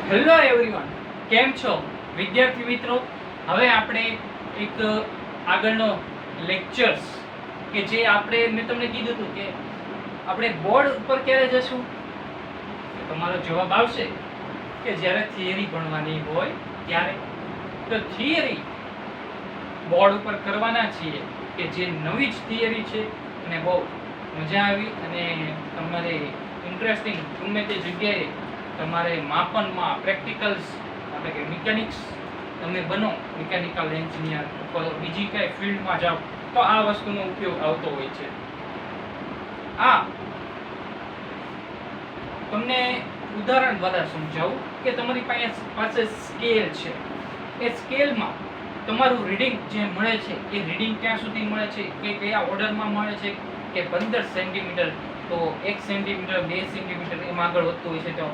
Hello everyone, કેમ છો વિદ્યાર્થી મિત્રો? હવે આપણે એક આગળનો લેક્ચર્સ કે જે મેં તમને કીધું હતું કે આપણે બોર્ડ ઉપર ક્યારે જશું, તમારો જવાબ આવશે કે જ્યારે થિયરી ભણવાની હોય ત્યારે. તો થિયરી બોર્ડ ઉપર કરવાના છીએ કે જે નવી જ થિયરી છે અને બહુ મજા આવી અને તમારે ઇન્ટરેસ્ટિંગ ગમે તે જગ્યાએ તમારે માપનમાં પ્રેક્ટિકલ્સ એટલે કે મિકેનિક્સ તમે બનો, મિકેનિકલ એન્જિનિયર અથવા બીજી કઈ ફિલ્ડમાં જાઓ તો આ વસ્તુનો ઉપયોગ આવતો હોય છે. આ તમને ઉદાહરણ દ્વારા સમજાવું કે તમારી પાસે સ્કેલ છે. એ સ્કેલમાં તમારું રીડિંગ જે મળે છે એ રીડિંગ ક્યાં સુધી મળે છે, કે કયા ઓર્ડરમાં મળે છે, કે 15 સેન્ટીમીટર તો 1 સેન્ટીમીટર 2 સેન્ટીમીટર એમ આગળ વધતું હોય છે. તો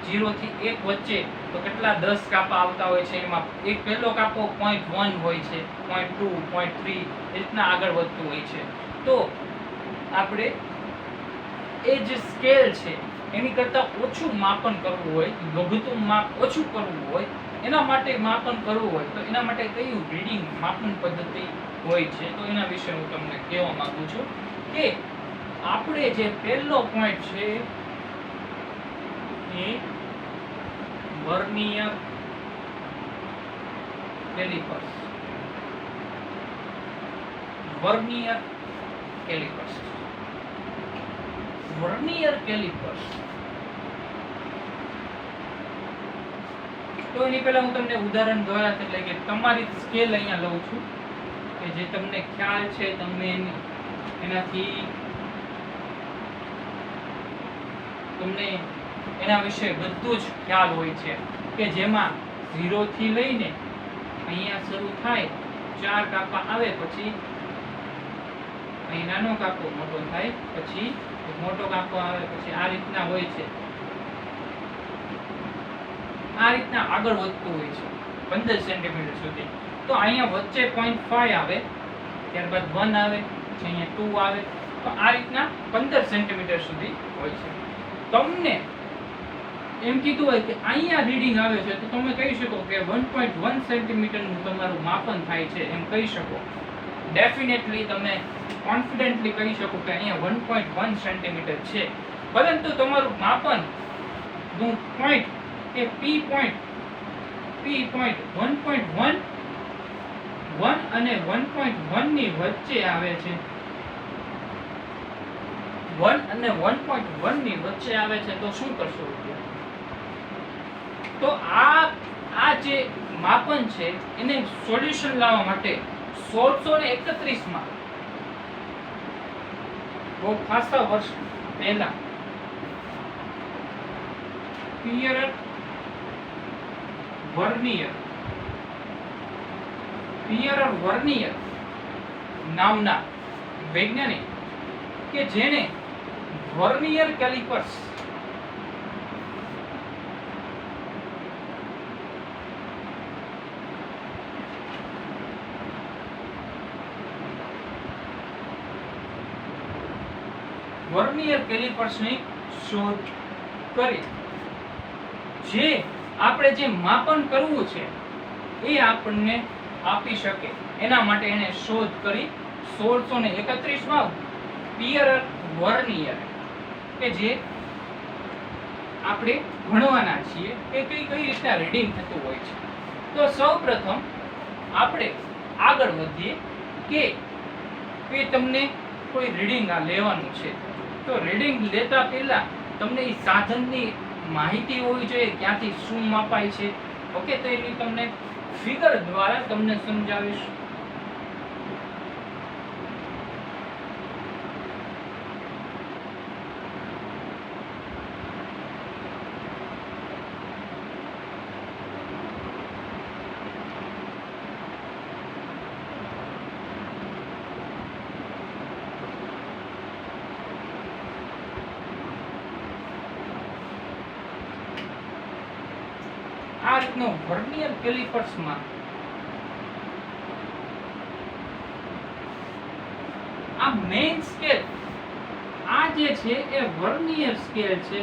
0 થી 1 વચ્ચે તો કેટલા 10 કાપા આવતા હોય છે. એમાં એક પહેલો કાપો 0.1 હોય છે, 0.2 0.3 એ રીતના આગળ વધતું હોય છે. તો આપણે એ જે સ્કેલ છે એની કરતાં ઓછું માપન કરવું હોય, લઘુત્તમ માપ ઓછું કરવું હોય, એના માટે માપન કરવું હોય તો એના માટે કયું રીડિંગ માપન પદ્ધતિ હોય છે, તો એના વિશે હું તમને કહેવા માંગુ છું કે આપણે જે પહેલો પોઈન્ટ છે એ vernier callipers. Vernier callipers vernier callipers તો એની પહેલા હું તમને ઉદાહરણ દ્વારા એટલે કે તમારી સ્કેલ અહીંયા લઉં છું કે જે તમને ખ્યાલ છે, તમને એનાથી તમને એના વિશે બધું જ ખ્યાલ હોય છે કે જેમાં 0 થી લઈને અહીંયા શરૂ થાય, 4 કાપા આવે, પછી અહીં નાનો કાપો મોટો થાય, પછી મોટો કાપો આવે, પછી આ રીતના હોય છે. આ રીતના આગળ વધતું હોય છે 15 સેન્ટીમીટર સુધી. તો અહીંયા વચ્ચે 0.5 આવે, ત્યારબાદ 1 આવે, પછી અહીંયા 2 આવે, તો આ રીતના 15 સેન્ટીમીટર સુધી હોય છે. તમને એમ કીધું હોય કે અહીંયા રીડિંગ આવે છે તો તમે કહી શકો કે 1.1 સેન્ટીમીટરનું તમારું માપન થાય છે, એમ કહી શકો. ડેફિનેટલી તમે કોન્ફિડન્ટલી કહી શકો કે અહીંયા 1.1 સેન્ટીમીટર છે. પરંતુ તમારું માપન નું પોઈન્ટ એ P પોઈન્ટ 1.1 અને 1.1 ની વચ્ચે આવે છે. 1 અને 1.1 ની વચ્ચે આવે છે તો શું કરશો? તો આ જે માપન છે એને સોલ્યુશન લાવવા માટે 1631 માં બહુ ખાસા વર્ષ પહેલા પિયર વર્નિયર નામના વૈજ્ઞાનિક કે જેને વર્નિયર કેલિપર્સ ની શોધ કરી. જે આપણે જે માપન કરવું છે એ આપણને આપી શકે એના માટે એને શોધ કરી 1631 માં પિયર વર્નિયર, કે જે આપણે ભણવાના છીએ કે કઈ રીતના રીડિંગ થતું હોય છે. તો સૌપ્રથમ આપણે આગળ વધીએ કે તમને કોઈ રીડિંગ આ લેવાનું છે તો રીડિંગ લેતા પહેલા તમને એ સાધનની માહિતી હોવી જોઈએ, ક્યાંથી શું માપાય છે. ઓકે, તો એની તમને ફિગર દ્વારા તમને સમજાવીશ. આ રીતનો વર્નિયર કેલિપર્સમાં આ મેઇન સ્કેલ આ જે છે એ વર્નિયર સ્કેલ છે.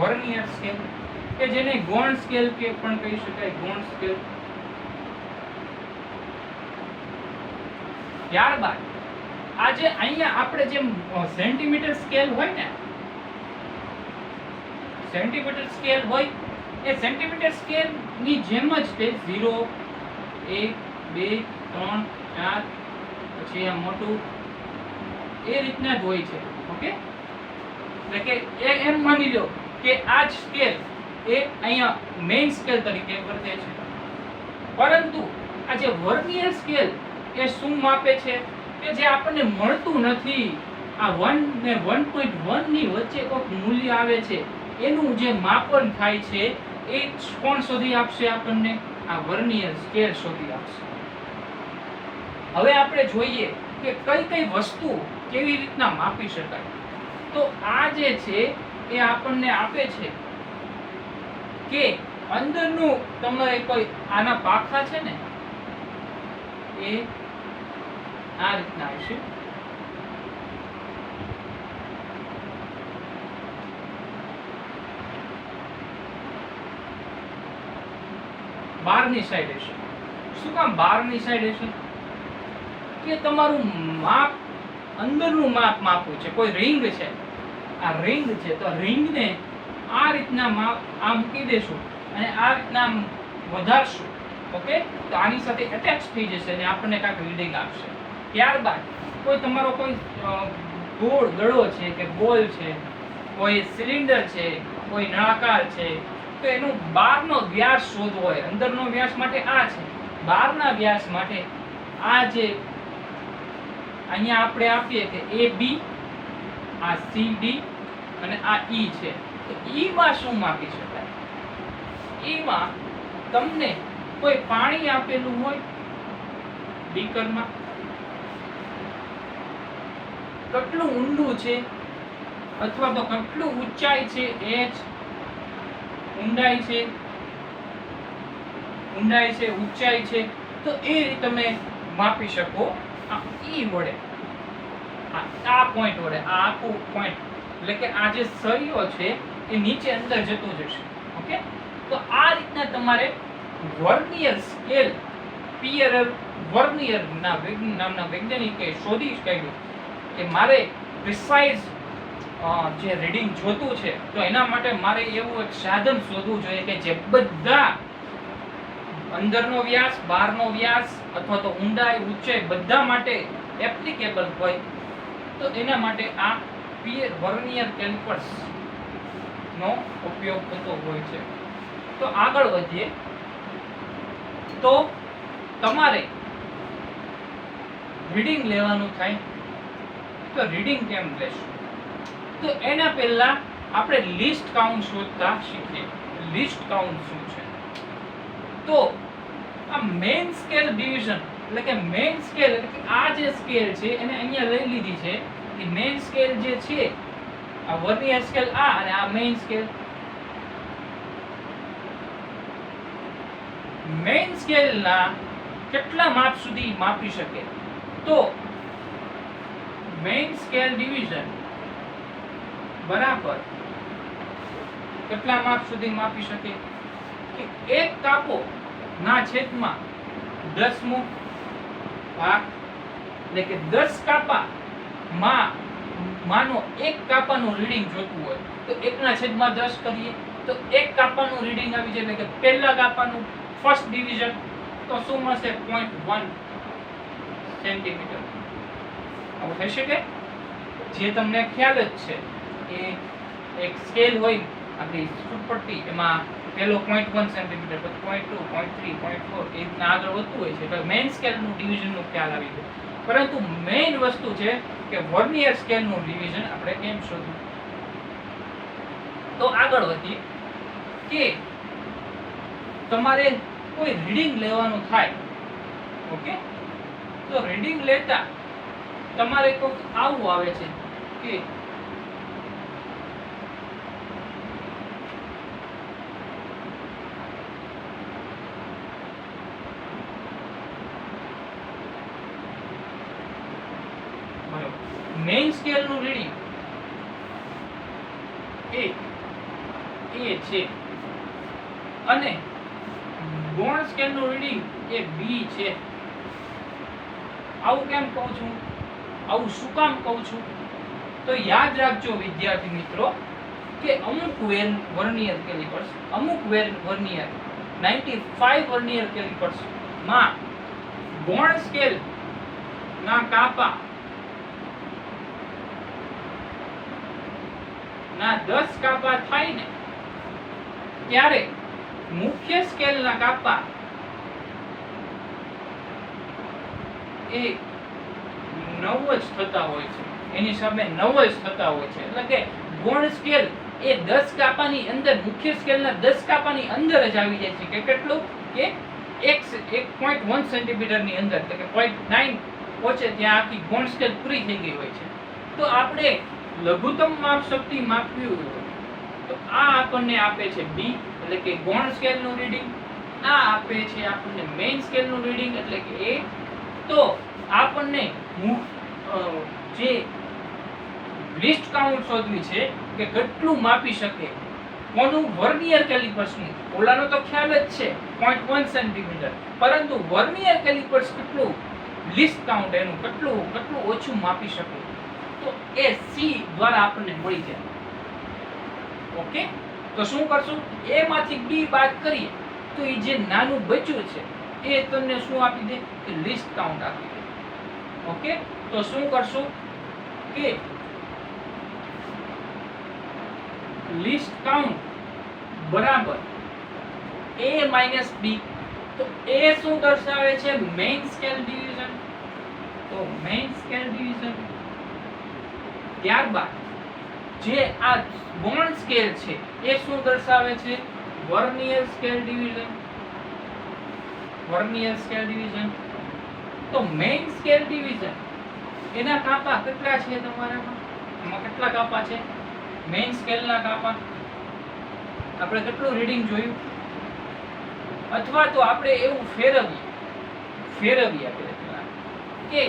વર્નિયર સ્કેલ, કે જેને ગૌણ સ્કેલ કે પણ કહી શકાય, ગૌણ સ્કેલ. ત્યારબાદ આજે અહીંયા આપણે જેમ સેન્ટીમીટર સ્કેલ હોય ને, સેન્ટીમીટર સ્કેલ હોય એ સેન્ટીમીટર સ્કેલ ની જેમ જ તે 0 1 2 3 4 પછી આ મોટું એ રીતના જ હોય છે. ઓકે, એટલે કે એમ માની લો કે આ જ સ્કેલ એ અહીંયા મેઇન સ્કેલ તરીકે વર્તે છે, પરંતુ આ જે વર્નિયર સ્કેલ એ શું માપે છે કે જે આપણને મળતું નથી, આ 1 ને 1.1 ની વચ્ચે કોઈક મૂલ્ય આવે છે, એનું જે માપન થાય છે એ કોણ શોધી આપશે આપણને? આ વર્નિયર સ્કેલ શોધી આપશે. હવે આપણે જોઈએ કે કઈ કઈ વસ્તુ કેવી રીતના માપી શકાય. તો આ જે છે એ આપણને આપે છે કે અંદરનું તમારે કોઈ આના પાખા છે ને એ આ રીતના આવશે. બહારની સાઈડ હશે. શું કામ બહારની સાઈડ હશે? કે તમારું માપ અંદરનું માપ માપવું છે. કોઈ રિંગ છે, આ રિંગ છે, તો રિંગને આ રીતના માપ આ મૂકી દેશું અને આ રીતના વધારશું. ઓકે, તો આની સાથે એટેચ થઈ જશે અને આપણને કાંઈક રીડિંગ આપશે. ત્યારબાદ કોઈ તમારો કોઈ ગોળ ગળો છે કે બોલ છે, કોઈ સિલિન્ડર છે, કોઈ નળાકાર છે, તો એનો બહારનો વ્યાસ શોધવો હોય. અંદરનો વ્યાસ માટે આ છે, બહારના વ્યાસ માટે આ જે અહીંયા આપણે આપીએ કે AB, આ CD અને આ E છે. તો E માં શું માપી શકાય? E માં તમને કોઈ પાણી આપેલું હોય બીકરમાં, કેટલું ઊંડું છે અથવા તો કેટલું ઊંચાઈ છે, h ઊંડાઈ છે, ઊંચાઈ છે, તો એ તમે માપી શકો આ E વડે, આ પોઈન્ટ વડે. આ આખું પોઈન્ટ એટલે કે આ જે સળિયો છે એ નીચે અંદર જતો જશે. ઓકે, તો આ રીતના તમારે વર્નિયર સ્કેલ, પિયર વર્નિયર નામના વૈજ્ઞાનિકે શોધી કાઢ્યું કે મારે પ્રિસાઇઝ જે રીડિંગ જોતું છે, તો એના માટે મારે એવું એક સાધન શોધવું જોઈએ કે જે બધા અંદરનો વ્યાસ, બહારનો વ્યાસ અથવા તો ઊંડાઈ, ઊંચાઈ બધા માટે એપ્લિકેબલ હોય. તો એના માટે આ વર્નિયર કેલિપર્સ નો ઉપયોગ થતો હોય છે. તો આગળ વધીએ તો તમારે રીડિંગ લેવાનું થાય, તો રીડિંગ કેમ લેશું? તો એના પહેલા આપણે લિસ્ટ કાઉન્ટ શોધતા શીખીએ. લિસ્ટ કાઉન્ટ શું છે? તો આ મેઇન સ્કેલ ડિવિઝન એટલે કે મેઇન સ્કેલ એટલે કે આ જે સ્કેલ છે એને અહીંયા લઈ લીધી છે કે મેઇન સ્કેલ જે છે આ વર્નિયર સ્કેલ આ અને આ મેઇન સ્કેલ. મેઇન સ્કેલના કેટલા માપ સુધી માપી શકે? તો મેઇન સ્કેલ ડિવિઝન બરાબર કેટલા માપ સુધી માપી શકે? કે એક કાપો ના છેદમાં 10મો ભાગ, એટલે કે 10 કાપા માનો એક કાપાનું રીડિંગ જોતું હોય તો 1/10 કરીએ તો એક કાપાનું રીડિંગ આવી જાય, એટલે કે પહેલા કાપાનું ફર્સ્ટ ડિવિઝન. તો શું મળશે? 0.1 સેન્ટીમીટર. આવું થઈ શકે? જે તમને ખ્યાલ જ છે કે એક સ્કેલ હોય આપણી સુપટ્ટી, એમાં પેલો 0.1 સેન્ટીમીટર, પછી 0.2, 0.3, 0.4 એ રીતના આગળ વધતું હોય છે. એટલે મેઇન સ્કેલનું ડિવિઝનનો ખ્યાલ આવી ગયો. પરંતુ મેઇન વસ્તુ છે કે વર્નિયર સ્કેલનું ડિવિઝન આપણે કેમ શોધવું? તો આગળ વધીએ કે તમારે કોઈ રીડિંગ લેવાનું થાય. ઓકે, તો રીડિંગ લેતા તમારે કોઈક આવું આવે છે કે મેઇન સ્કેલ નું રીડિંગ એ એ છે અને ગૌણ સ્કેલ નું રીડિંગ એ બી છે. આવું કેમ કહું છું, આવું શું કામ કહું છું? તો યાદ રાખજો વિદ્યાર્થી મિત્રો કે અમુક વર્નિયર કેલિપર્સ, અમુક વર્નિયર 95 વર્નિયર કેલિપર્સ માં ગૌણ સ્કેલ ના કાપા ના 10 કાપા થાય ને ત્યારે મુખ્ય સ્કેલ ના કાપા એ 9 જ થતા હોય છે, એની સામે 9 જ થતા હોય છે. એટલે કે ગૌણ સ્કેલ એ 10 કાપાની અંદર, મુખ્ય સ્કેલના 10 કાપાની અંદર જ આવી જાય છે. કે કેટલું કે 1.1 સેન્ટીમીટર ની અંદર, એટલે કે 0.9 પહોંચે ત્યાં આખી ગૌણ સ્કેલ પૂરી થઈ ગઈ હોય છે. તો આપણે લઘુત્તમ માપ શક્તિ માપવી હોય તો આ આપણને આપે છે બી, એટલે કે ગૌણ સ્કેલ નું રીડિંગ. આ આપે છે આપણને મેઇન સ્કેલ નું રીડિંગ, એટલે કે એ. તો આપણને જે લિસ્ટ કાઉન્ટ શોધવી છે કે કેટલું માપી શકે, કોનું? વર્નિયર કેલિપર્સ નું. ઓલાનો તો ખ્યાલ જ છે 0.1 સેન્ટીમીટર, પરંતુ વર્નિયર કેલિપર્સ કેટલું લિસ્ટ કાઉન્ટ એનું કેટલું ઓછું માપી શકે, તો એ સી દ્વારા આપણને મળી જાય. ઓકે, તો શું કરશું? એ માંથી બી બાદ કરીએ તો એ જે નાનું બચ્યું છે એ તમને શું આપી દે? કે લિસ્ટ કાઉન્ટ આપી દે. ઓકે, તો શું કરશું કે લિસ્ટ કાઉન્ટ બરાબર a માઈનસ b. તો a શું દર્શાવે છે? Main scale division. તો મેઇન સ્કેલ ડિવિઝન. ત્યારબાદ જે આ ગૌણ સ્કેલ છે એ શું દર્શાવે છે? Vernier scale division. Vernier scale division. તો મેઇન સ્કેલ ડિવિઝન એના કાપા કેટલા છે તમારામાં? આમાં કેટલા કાપા છે મેઇન સ્કેલના કાપા? આપણે કેટલું રીડિંગ જોયું? અથવા તો આપણે એવું ફેરવીએ આપણે કે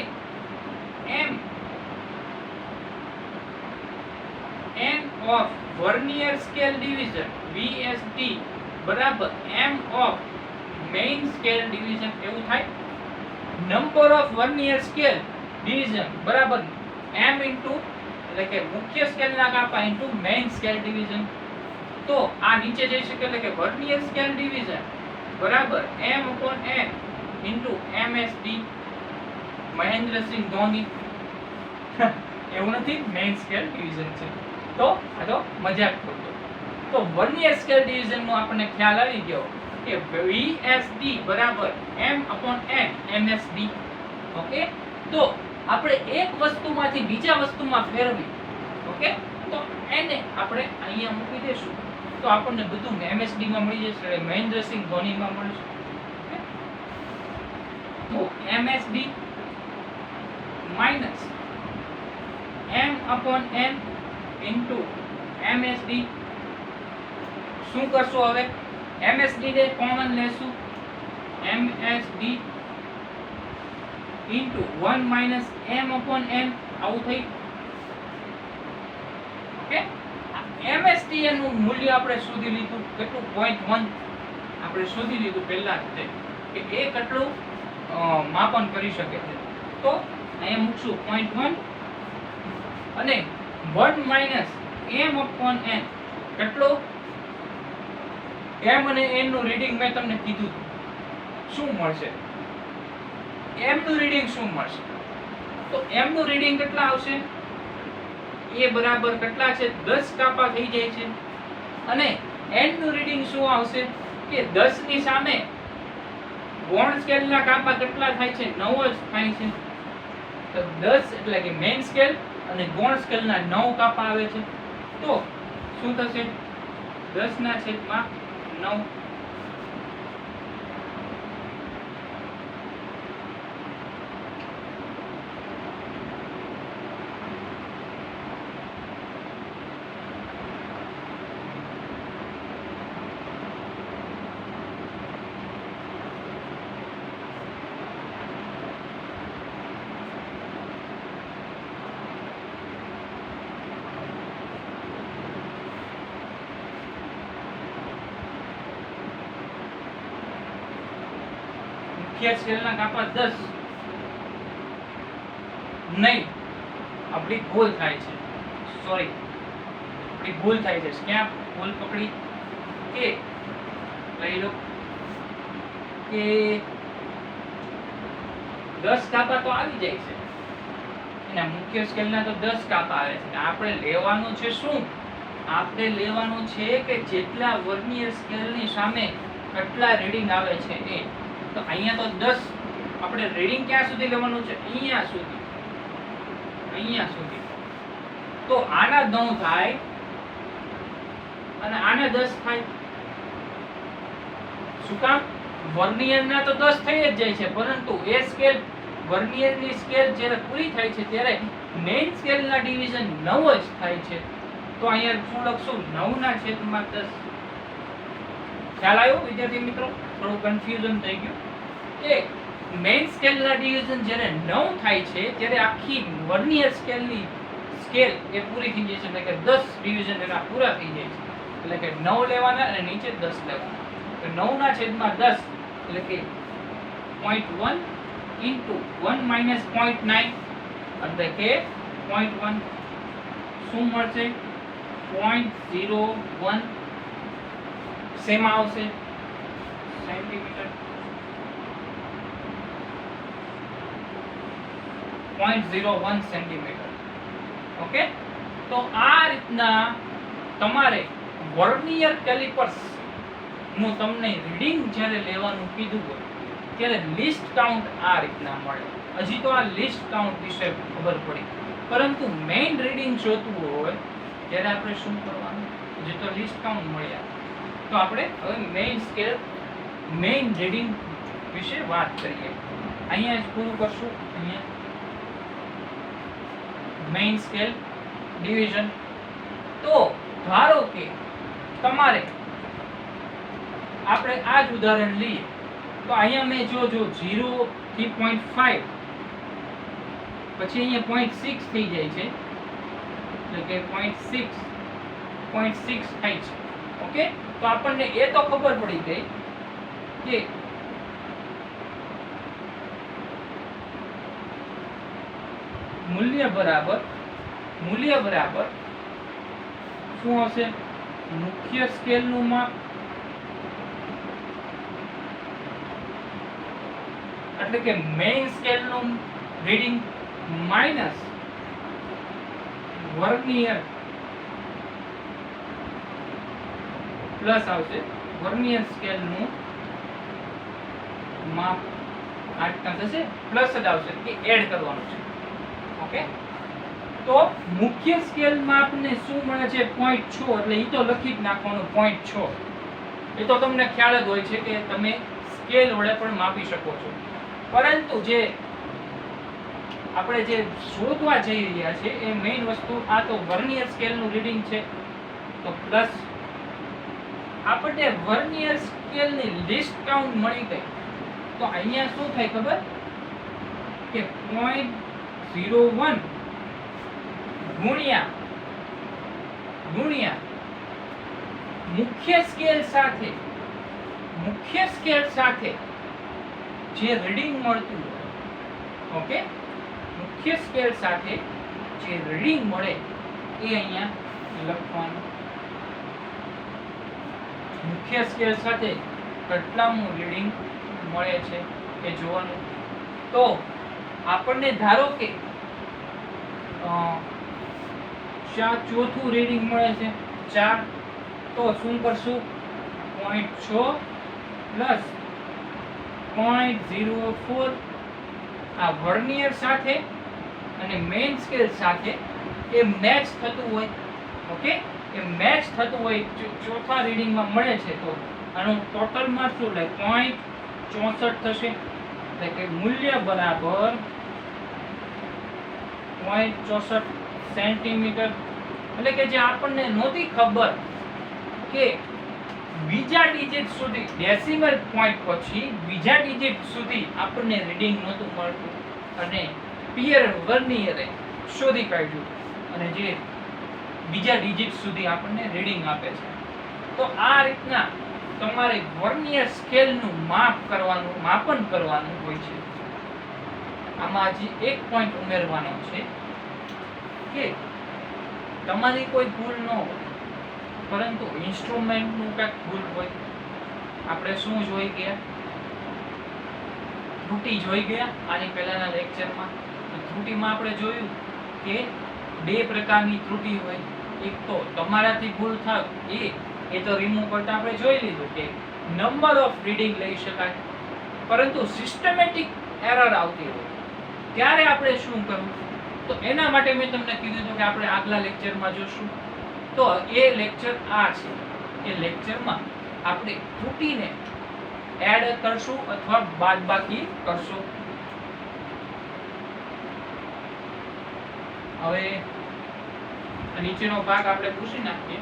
m of vernier scale division VSD બરાબર m of main scale division. એવું થાય. number of vernier scale division બરાબર m into, એટલે કે મુખ્ય સ્કેલના કાપા into main scale division. તો આ નીચે જઈ શકે, એટલે કે વર્નિયર સ્કેલ ડિવિઝન બરાબર m upon n into MSD. Mahendra Singh Dhoni એવું નથી, મેઇન સ્કેલ ડિવિઝન છે. તો આ તો મજાક કરતો. તો વર્નિયર સ્કેલ ડિવિઝન નો આપણને ખ્યાલ આવી ગયો કે VSD બરાબર m upon n MSD. Okay, તો આપણે એક વસ્તુમાંથી બીજા વસ્તુમાં ફેરવી. ઓકે, તો એને આપણે અહીંયા મૂકી દેશું તો આપણને બધું MSD માં મળી જશે, મહેન્દ્રસિંહ ધોની માં મળશે. તો MSD minus m upon n into MSD. શું કરશું હવે? MSD ને કોમન લેશું, MSD into 1 minus m upon n. આવું થઈ. ઓકે, MSD નું મૂલ્ય આપણે શોધી લીધું. કેટલું? 0.1 આપણે શોધી લીધું પહેલા જ કે એ કેટલું માપન કરી શકે છે. તો અહીંયા મૂકશું 0.1 અને 1 minus m upon n. કેટલો? m અને n નું રીડિંગ મેં તમને કીધું શું મળશે? m નું રીડિંગ શું મળશે? તો m નું રીડિંગ કેટલા આવશે? એ બરાબર કેટલા છે? 10 કાપા થઈ જાય છે. અને n નું રીડિંગ શું આવશે? કે 10 ની સામે ગૌણ સ્કેલના કાપા કેટલા થાય છે? 9 જ થાય છે. તો 10 એટલે કે મેઇન સ્કેલ અને ગૌણ સ્કેલના 9 કાપા આવે છે. તો શું થશે? 10 ના છેદમાં 9. મુખ્ય સ્કેલના કાપા 10 નહીં, આપણી ભૂલ થાય છે, સોરી આપણી ભૂલ થાય છે. ક્યાં ભૂલ પકડી કે લઈ લો કે 10 કાપા તો આવી જાય છે, એના મુખ્ય સ્કેલના તો 10 કાપા આવે છે. આપણે લેવાનું છે શું? આપણે લેવાનું છે કે જેટલા વર્નિયર સ્કેલની સામે કેટલા રીડિંગ આવે છે એ. તો અહીંયા તો 10, આપણે રીડિંગ ક્યાં સુધી લેવાનું છે? અહીંયા સુધી, અહીંયા સુધી. તો આના 9 થાય અને આના 10 થાય. શું કામ? વર્નિયરના તો 10 થઈ જ જાય છે, પરંતુ એ સ્કેલ વર્નિયરની સ્કેલ જ્યારે પૂરી થાય છે ત્યારે મેઇન સ્કેલના ડિવિઝન 9 જ થાય છે. તો અહીંયા શું લખશું? 9/10. ખ્યાલ આવ્યો વિદ્યાર્થી મિત્રો? થોડું કન્ફ્યુઝન થઈ ગયું કે મેઇન સ્કેલના ડિવિઝન જ્યારે 9 થાય છે ત્યારે આખી વર્નિયર સ્કેલની સ્કેલ એ પૂરી થઈ જાય છે, એટલે કે 10 ડિવિઝન એના પૂરા થઈ જાય છે. એટલે કે 9 લેવાના અને નીચે 10 લેવાના. તો 9/10 એટલે કે 0.1 into 1 minus 0.9 એટલે કે 0.1 શું મળશે? 0.01 શેમાં આવશે? સેન્ટીમીટર. 0.01 સેન્ટીમીટર. ઓકે, તો આ રીતના તમારે વર્નિયર કેલિપર્સ નું તમને રીડિંગ જ્યારે લેવાનું કીધું હોય ત્યારે લિસ્ટ કાઉન્ટ આ રીતના મળે. હજી તો આ લિસ્ટ કાઉન્ટ વિશે ખબર પડી, પરંતુ મેઇન રીડિંગ જોતું હોય ત્યારે આપણે શું કરવાનું? હજી તો લિસ્ટ કાઉન્ટ મળ્યા, તો આપણે હવે મેઇન સ્કેલ મેઇન રીડિંગ વિશે વાત કરીએ. અહીંયા જ પૂરું કરશું. અહીંયા મેઇન સ્કેલ ડિવિઝન. તો ધારો કે તમારે આપણે આ જ ઉદાહરણ લઈએ તો અહીંયા મેં જો 0 થી 0.5 પછી અહીંયા 0.6 થઈ જાય છે, એટલે કે 0.6 થાય છે. ઓકે, તો આપણને એ તો ખબર પડી ગઈ કે મૂલ્ય બરાબર શું હશે? મુખ્ય સ્કેલનું માપ એટલે કે મેઇન સ્કેલનું રીડિંગ માઈનસ વર્નિયર પ્લસ આવશે વર્નિયર સ્કેલનું માપ. આ રીતના થશે, પ્લસ જ આવશે કે એડ કરવાનું છે. ઓકે, તો મુખ્ય સ્કેલ માપને શું મળે છે? 0.6. એટલે ઈ તો લખી જ નાખવાનું 0.6. એ તો તમને ખ્યાલ જ હોય છે કે તમે સ્કેલ વડે પણ માપી શકો છો. પરંતુ જે આપણે જે શોધવા જઈ રહ્યા છે એ મેઇન વસ્તુ આ તો વર્નિયર સ્કેલનું રીડિંગ છે. તો પ્લસ આપણને વર્નિયર સ્કેલની લિસ્ટ કાઉન્ટ મળી ગઈ. તો અહીંયા શું થાય ખબર? કે 0.01 ગુણ્યા મુખ્ય સ્કેલ સાથે જે રીડિંગ મળતું હોય. ઓકે, મુખ્ય સ્કેલ સાથે જે રીડિંગ મળે એ અહીંયા લખવાનું. મુખ્ય સ્કેલ સાથે કેટલામું રીડિંગ મળે છે એ જોવાનું. તો આપણને ધારો કે ચોથું રીડિંગ મળે છે 4, તો શું કરશું? 0.6 પ્લસ 0.04 આ વર્નિયર સાથે અને મેઇન સ્કેલ સાથે એ મેચ થતું હોય. ઓકે, એ મેચ થતું હોય ચોથા રીડિંગમાં મળે છે, તો આનું ટોટલમાં શું લે? 0.64 થશે. એટલે કે મૂલ્ય બરાબર 0.64 સેન્ટીમીટર. એટલે કે જે આપણને નહોતી ખબર કે બીજા ડિજિટ સુધી ડેસિમલ પોઈન્ટ પછી બીજા ડિજિટ સુધી આપણને રીડિંગ નહોતું મળતું અને પિયર વર્નિયરે શોધી કાઢ્યું અને જે બીજા ડિજિટ સુધી આપણને રીડિંગ આપે છે. તો આ રીતના તમારે વર્નિયર સ્કેલનું માપન કરવાનું હોય છે. આમાં હજી એક પોઈન્ટ ઉમેરવાનો છે કે તમારી કોઈ ભૂલ ન હોય, પરંતુ ઇન્સ્ટ્રુમેન્ટનું કંઈક ભૂલ હોય. આપણે શું જોઈ ગયા? ત્રુટિ જોઈ ગયા આની પહેલાના લેક્ચરમાં. ત્રુટિમાં આપણે જોયું કે બે પ્રકારની ત્રુટિ હોય. એક તો તમારાથી ભૂલ થાય એ તો રિમૂવ કરતા આપણે જોઈ લીધું કે નંબર ઓફ રીડિંગ લઈ શકાય, પરંતુ સિસ્ટમેટિક એરર આવતી હોય ત્યારે આપણે શું કરવું? તો એના માટે મેં તમને કીધું હતું કે આપણે આગલા લેક્ચરમાં જોશું. તો એ લેક્ચર આ છે. એ લેક્ચરમાં આપણે ત્રુટિને એડ કરશું અથવા બાદબાકી કરશું. હવે નીચેનો ભાગ આપણે પૂછી નાખીએ.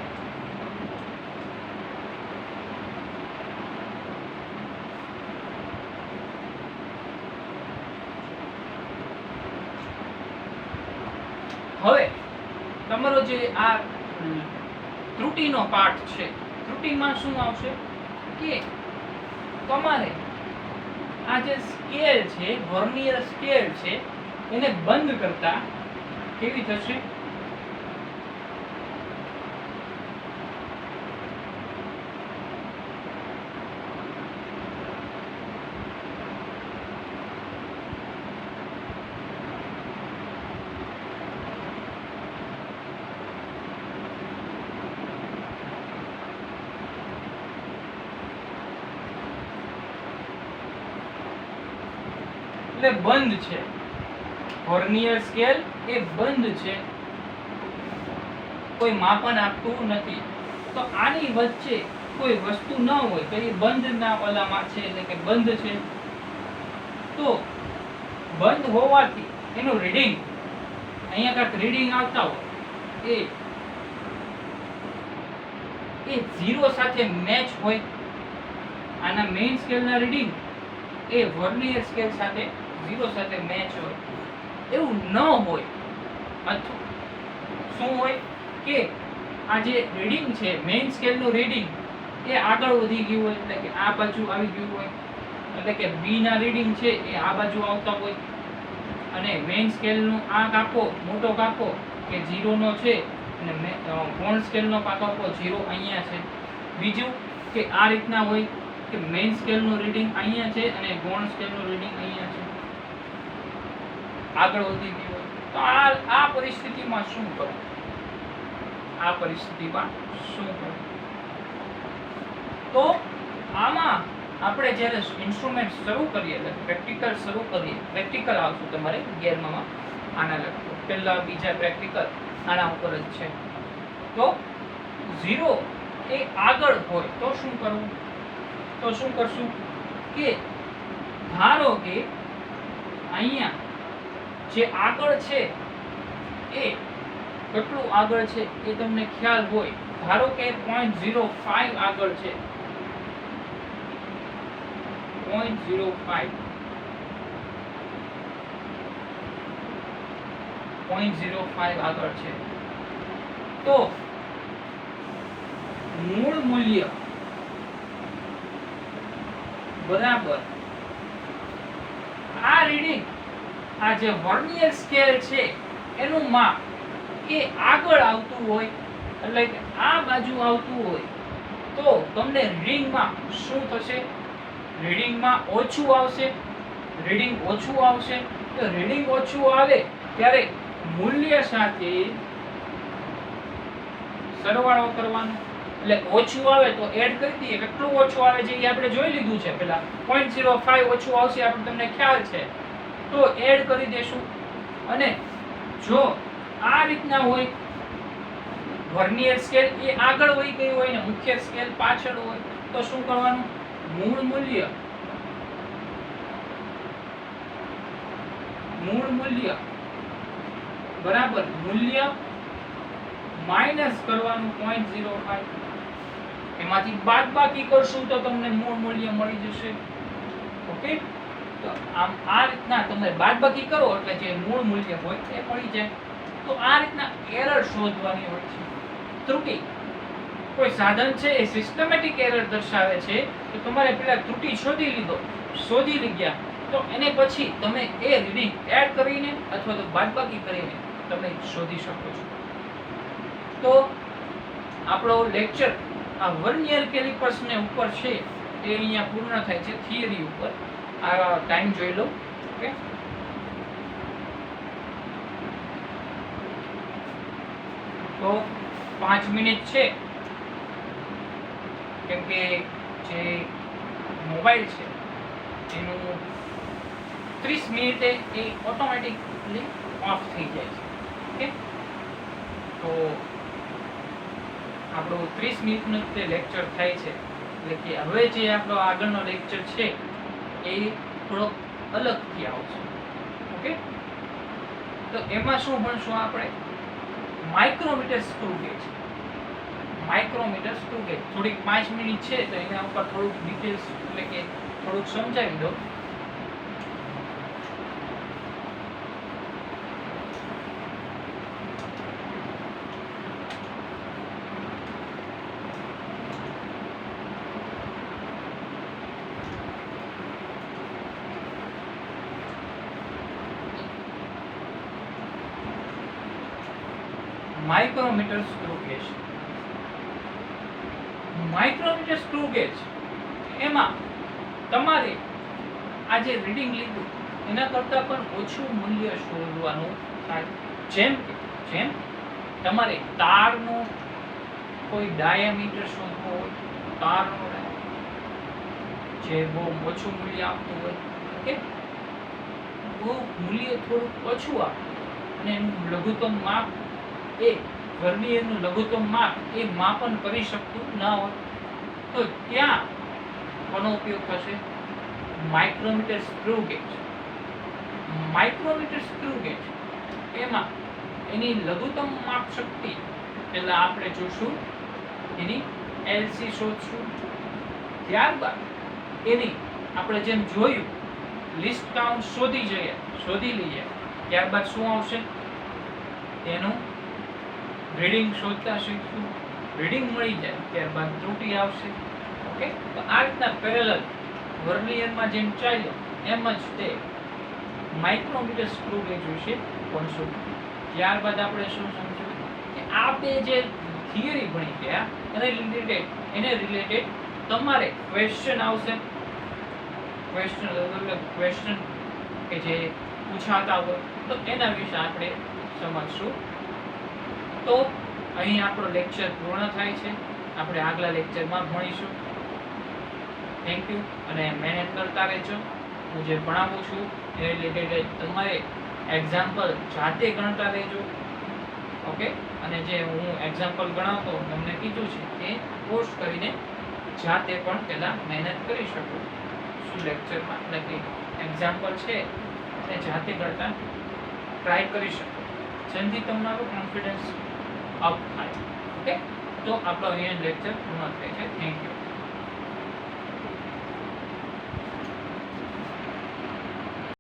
હવે તમારો જે આ ત્રુટિનો પાર્ટ છે, ત્રુટિમાં શું આવશે કે તમારે આ જે સ્કેલ છે, વર્નિયર સ્કેલ છે, એને બંધ કરતા કેવી થશે? એટલે બંધ છે. વર્નિયર સ્કેલ એ બંધ છે, કોઈ માપન આપતું નથી. તો આની વચ્ચે કોઈ વસ્તુ ન હોય તો એ બંધ ના ઓલામાં છે, એટલે કે બંધ છે. તો બંધ હોવાથી એનું રીડિંગ અહીંયા કાંઈક રીડિંગ આવતા હોય એ 0 સાથે મેચ હોય. આના મેઇન સ્કેલના રીડિંગ એ વર્નિયર સ્કેલ સાથે 0 સાથે મેચ હોય. એવું ન હોય અથવા શું હોય કે આ જે રીડિંગ છે, મેઇન સ્કેલનું રીડિંગ એ આગળ વધી ગયું હોય, એટલે કે આ બાજુ આવી ગયું હોય, એટલે કે બી ના રીડિંગ છે એ આ બાજુ આવતા હોય, અને મેઇન સ્કેલનું આ કાપો, મોટો કાપો કે 0 નો છે, અને ગૌણ સ્કેલનો કાપો 0 અહીંયા છે. બીજું કે આ રીતના હોય કે મેઇન સ્કેલનું રીડિંગ અહીંયા છે અને ગૌણ સ્કેલનું રીડિંગ અહીંયા છે, આગળ વધી ગયું હોય. તો આ પરિસ્થિતિમાં શું કરવું? આ પરિસ્થિતિમાં શું કરવું? તો આમાં આપણે જ્યારે ઇન્સ્ટ્રુમેન્ટ શરૂ કરીએ, એટલે પ્રેક્ટિકલ શરૂ કરીએ, પ્રેક્ટિકલ આવશે તમારે 11માં આના લગતું. પહેલા બીજા પ્રેક્ટિકલ આના ઉપર જ છે. તો 0 એ આગળ હોય તો શું કરવું? તો શું કરશું કે ધારો કે અહીંયા જે આગળ છે એ કેટલું આગળ છે એ તમને ખ્યાલ હોય. ધારો કે 0.05 આગળ છે, 0.05 આગળ છે. તો મૂળ મૂલ્ય બરાબર આ રીડિંગ, આ જે વર્નિયર સ્કેલ છે એનું માપ એ આગળ આવતું હોય, એટલે કે આ બાજુ આવતું હોય, તો તમને રીડિંગમાં શું થશે? રીડિંગમાં ઓછું આવશે. રીડિંગ ઓછું આવશે તો રીડિંગ ઓછું આવે ત્યારે મૂલ્ય સાથે સરવાળો કરવાનો. એટલે ઓછું આવે તો એડ કરી દઈએ. કેટલું ઓછું આવે છે એ આપણે જોઈ લીધું છે પહેલા. 0.05 ઓછું આવશે આપણે તમને ખ્યાલ છે, તો એડ કરી દેશું. અને જો આ રીતના હોય, વર્નિયર સ્કેલ એ આગળ વહી ગઈ હોય ને મુખ્ય સ્કેલ પાછળ હોય, તો શું કરવાનું? મૂળ મૂલ્ય બરાબર મૂલ્ય માઈનસ કરવાનું 0.05. એમાંથી બાદબાકી કરશું તો તમને મૂળ મૂલ્ય મળી જશે. ઓકે, તો આમ આ રીતના તમે બાદબાકી કરો એટલે જે મૂળ મૂલ્ય હોય એ મળી જાય. તો આ રીતના એરર શોધવાની હોય છે, ત્રુટિ. કોઈ સાધન છે એ સિસ્ટમેટિક એરર દર્શાવે છે, તો તમારે પેલા ત્રુટિ શોધી લીધા તો એને પછી તમે એ રીડિંગ એડ કરીને અથવા તો બાદબાકી કરીને તમે શોધી શકો છો. તો આપણો લેક્ચર આ વર્નિયર કેલિપર્સ ને ઉપર છે એ અહીંયા પૂર્ણ થાય છે થિયરી ઉપર. આ ટાઈમ જોઈ લો. ઓકે, તો 5 મિનિટ છે, કેમ કે જે મોબાઈલ છે એનું 30 મિનિટે એ ઓટોમેટિકલી ઓફ થઈ જાય છે. ઓકે, તો આપણો 30 મિનિટનો તે લેક્ચર થાય છે, એટલે કે હવે જે આપણો આગળનો લેક્ચર છે એ થોડો અલગથી આવશે. ઓકે, તો એમાં શું ભણશું આપણે? Micrometer screw gauge. Micrometer screw gauge થોડીક 5 મિનિટ છે તો એના ઉપર થોડુંક ડિટેલ્સ એટલે કે થોડુંક સમજાવી દો. Micrometer screw gauge. Micrometer screw gauge એમાં તમારે આ જે રીડિંગ લીધું એના કરતાં પણ ઓછું મૂલ્ય શોધવાનું થાય. જેમ તમારે તારનો કોઈ ડાયામીટર શોધવો હોય, તારનો જે બહુ ઓછું મૂલ્ય આપતું હોય, કે બહુ મૂલ્ય થોડું ઓછું આપે અને એનું લઘુત્તમ માપ એ વર્નિયરનું લઘુત્તમ માપ એ માપન કરી શકતું ન હોય, તો ત્યાં કોનો ઉપયોગ થશે? Micrometer screw gauge. Micrometer screw gauge એમાં એની લઘુત્તમ માપ શક્તિ પહેલા આપણે જોશું, એની એલસી શોધશું, ત્યારબાદ એની આપણે જેમ જોયું લિસ્ટ કાઉન્ટ શોધી લઈએ, ત્યારબાદ શું આવશે? તેનું રીડિંગ શોધતા શીખશું. રીડિંગ મળી જાય ત્યારબાદ ત્રુટિ આવશે. ઓકે, તો આ રીતના પેરેલલ વર્નિયરમાં જેમ ચાલ્યો એમ જ તે માઇક્રોમીટર સ્ક્રૂ ગેજ વિશે ભણશું. ત્યારબાદ આપણે શું સમજ્યું કે આ બે જે થિયરી ભણી ગયા એને રિલેટેડ તમારે ક્વેશ્ચન આવશે. ક્વેશ્ચન કે જે પૂછાતા હોય તો એના વિશે આપણે સમજશું. તો અહીં આપણો લેક્ચર પૂર્ણ થાય છે. આપણે આગલા લેક્ચરમાં ભણીશું. થેન્ક યુ, અને મહેનત કરતા રહેજો. હું જે ભણાવું છું એ રિલેટેડ તમારે એક્ઝામ્પલ જાતે ગણતા રહેજો. ઓકે, અને જે હું એક્ઝામ્પલ ગણાવતો તમને કીધું છે એ પોસ્ટ કરીને જાતે પણ પહેલાં મહેનત કરી શકો શું લેક્ચરમાં, એટલે કે એક્ઝામ્પલ છે એ જાતે ગણતા ટ્રાય કરી શકો, જેનાથી તમારો કોન્ફિડન્સ અપ થાય. ઓકે, તો આપણો અહીંયા લેક્ચર પૂર્ણ થાય છે. Thank you.